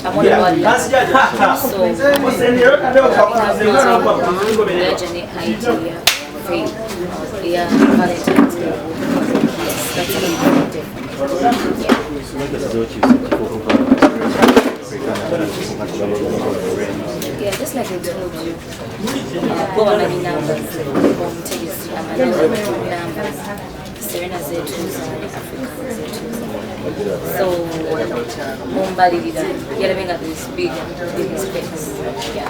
I'm on about last so legend idea faith yeah Valentine's Day yes that's a little different yeah just like I told you go on any numbers numbers Serena Zetu's African Zetu's so Mumbai you're living at this big space yeah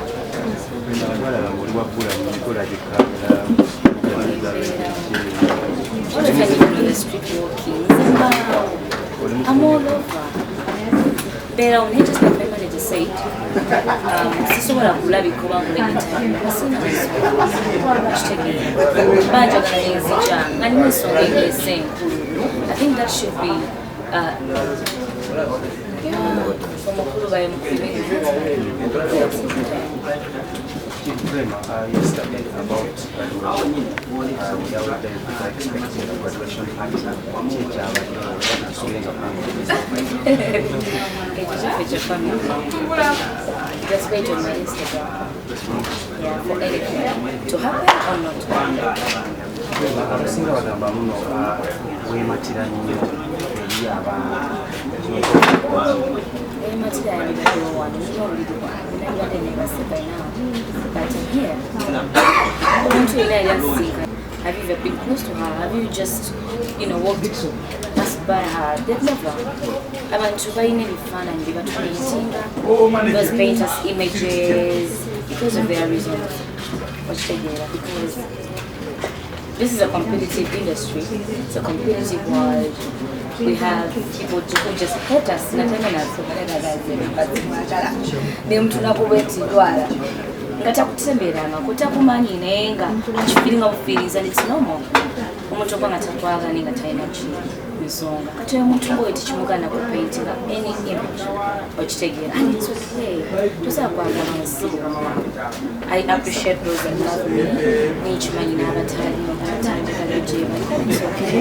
what if I even do the street walking I'm all over there on just like my manager said so what I'm loving go on many times I think that should be yesterday about expecting a graduation party. Just wait on my Instagram. Yeah, for anything to happen or not to happen. But I'm here. Have you ever been close to her? Have you just, walked past by her? They've never. I went to buy any fun and give her those paint us images because of their reasons. Because this is a competitive industry. It's a competitive world. We have people who just hate us. Kutakumanyi nenga feeling of feelings and it's normal. Umuntu kwanga tatwaga ninga taina chi misonga. Kati umuntu boy tichimugana ku painting any image ochitegera and it's okay. Tusakwanga I appreciate those that love me. Nichimanyi nabatali it's okay.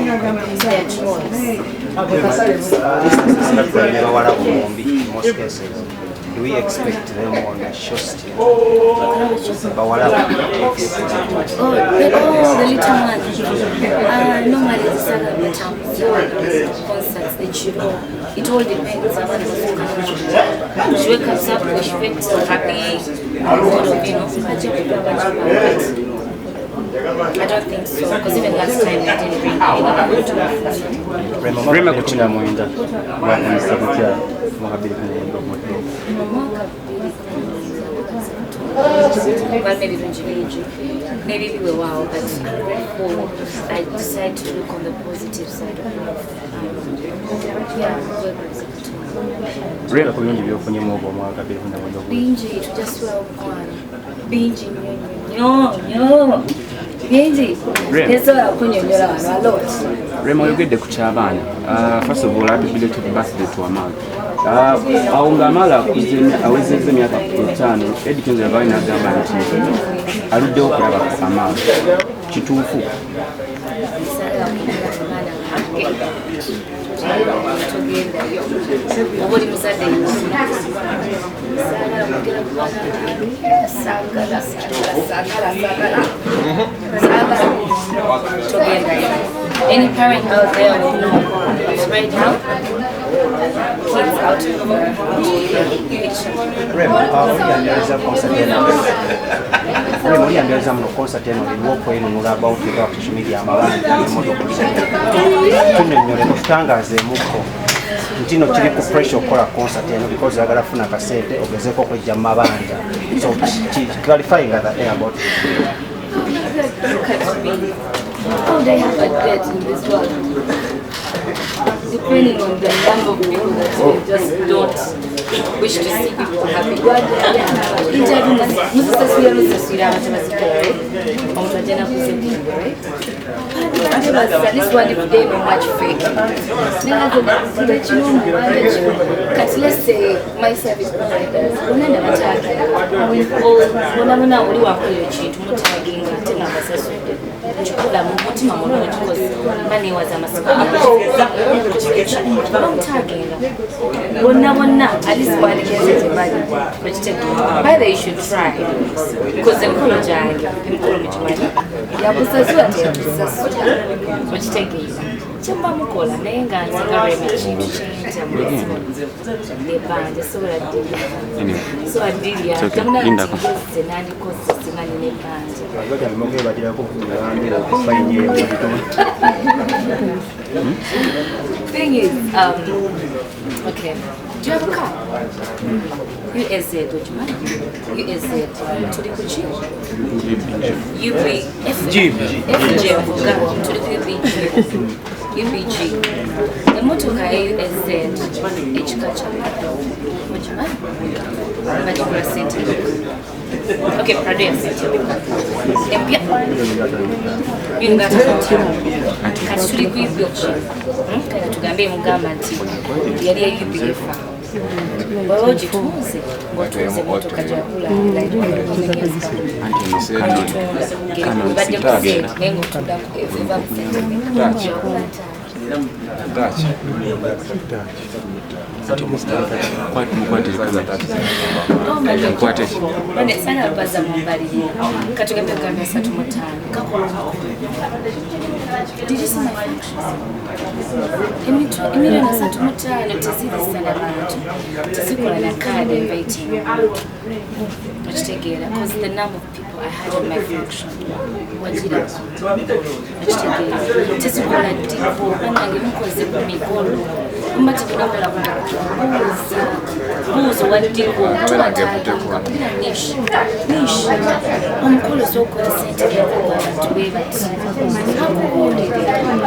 It's their choice. Most cases. Do we expect them on a show still? The little one. Normally it's a concerts, the chiro. It all depends on what she wakes up, she feels happy, I don't think so, because even last time I didn't bring anyone to Rema kuchina mwenda. Well, maybe we were wow, but I decided to look on the positive side of life. Rema kulungi byofunye mu omwaka 2020. Binji to just well one. Binji nyo. Binji. Yeso akunyonyola a lot. Rema yogedde ku ky'abaana. First of all, happy belated birthday to Amal. Aunga Amala awezezza emyaka 5 Edkins yabaye n'agamba nti aluddewo okulaba ku Amala kituufu Any parent out there will know right now kids out of Ntino kiri ku pressure okola concert eno because agala funa kasente ogezeko kwejja mabanja so clarifying that thing about how they have a debt in this world depending on the number of people that you just don't wish to see people happy. This one if they don't much fake. Let's say my service providers, saswede chukula mutima mulungi because mani was amasiko tagenda wonna at least kwandikeze bali by the you should try because emkolo jange emkolo michimani yakusasula teyabusasula mukitegeza kyemba mukola naye nga nzigarema kintu nebanja sobola ddiri so addirya kamunantize nandikozese nga nina ebbanja thing is okay, do you have a car? USZ, don't you mind? USZ, to the Kuchi? FG, to the UBG. The motoka USZ, Echikacha, would you mind? Majikura Center. Okay, Pradesh Center. You got Katuri Kuibuchi. Tugambe mugamba nti yali ayubifa bwo jituze ngotuze motoka jakula Did you see my functions? Immediately I said to my child to see this to see what I card inviting. Which take it because the number of people I had in my function. What did I do? Which take it to see what I did for when I didn't cause it me go. But you know what who's what did go to niche. I'm calling so called to be but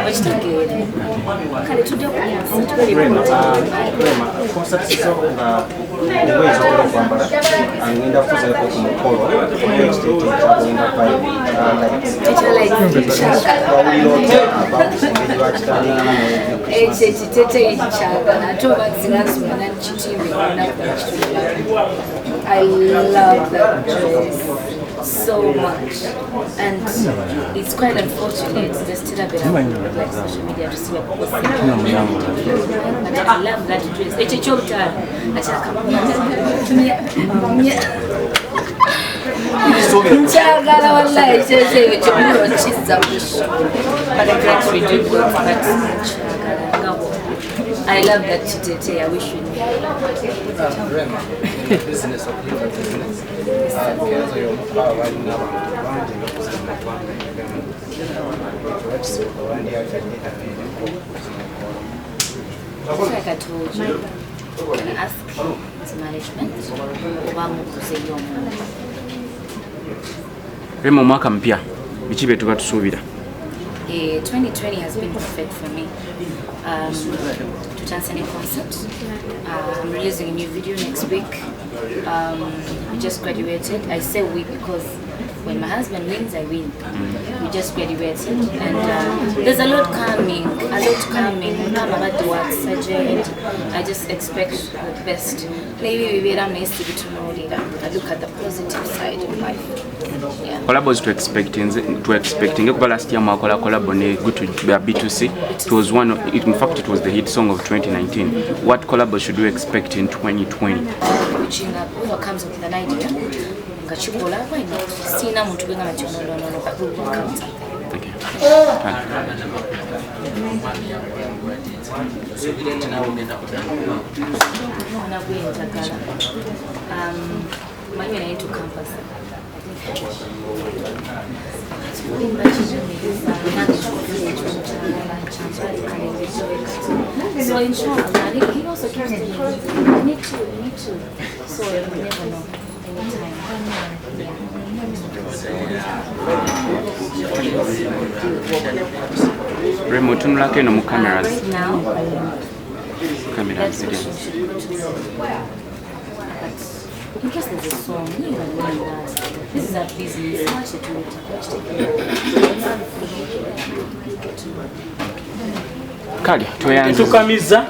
which take it. Can it do I love that dress so much, and it's quite unfortunate there's still a bit of like social media to see a post. But I love that dress. It's a joke time. I love that chitete. I wish you knew. Business of business. Like I told you, you can ask to management. Remo mwaka mpya biki bye tuba tusuubira? 2020 has been perfect for me. To Tanzania concert. I'm releasing a new video next week. We just graduated. I say we because when my husband wins, I win. We just graduated, and there's a lot coming. I'm about to work surgery. I just expect the best. Maybe we will nice to be to know it. I look at the positive side of life. Yeah. Collabos to expecting last year Makola collab on good to B2C. It was one of it, in fact it was the hit song of 2019. What collabos should we expect in 2020? Whoever comes with an idea, ngachipola why not? Sina muntu benga machono no but we will come something. Okay. My way into campus. So inshallah, he also gives me me too. So you never know anytime. Remo tunulake no mu cameras. Right now, Cameras. in case there's a song, you know that this is a business. Watch it. Kali, tuyanze. Tukamiza.